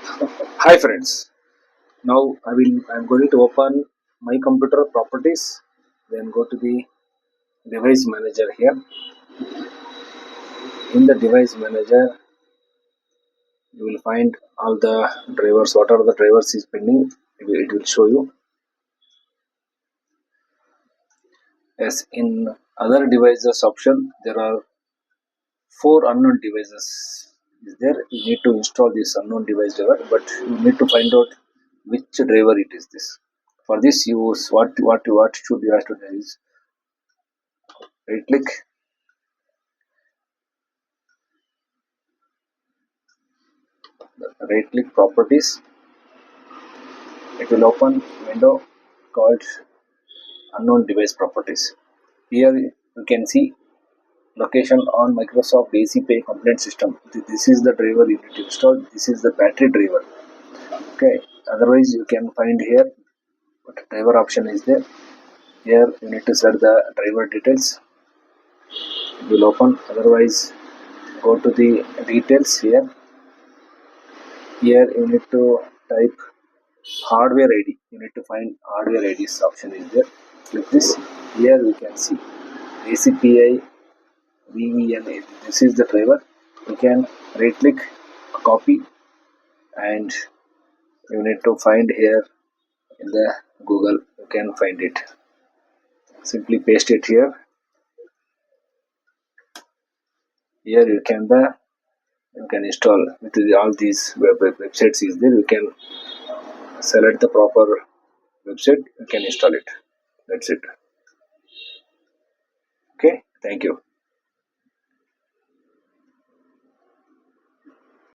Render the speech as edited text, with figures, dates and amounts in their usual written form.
Hi friends. Now I'm going to open my computer properties. Then go to the device manager here. In the device manager, you will find all the drivers. What are the drivers is pending? It will show you. As in other devices option, there are four unknown devices. Is there? You need to install this unknown device driver, but you need to find out which driver it is. This. For this, use what should you have to do is right click. Right click properties. It will open window called unknown device properties. Here you can see location on Microsoft ACPay complaint system. This is the driver you need to install. This is the battery driver. Okay. Otherwise you can find here what driver option is there. Here you need to set the driver details. It will open. Otherwise go to the details here. Here you need to type hardware ID. You need to find hardware IDs option is there. Click this. Here we can see ACPI VEN. This is the driver. You can right click, copy, and you need to find here in the Google. You can find it. Simply paste it here. Here you can install with all these websites is there. You can select the proper website. You can install it. That's it. Okay. Thank you.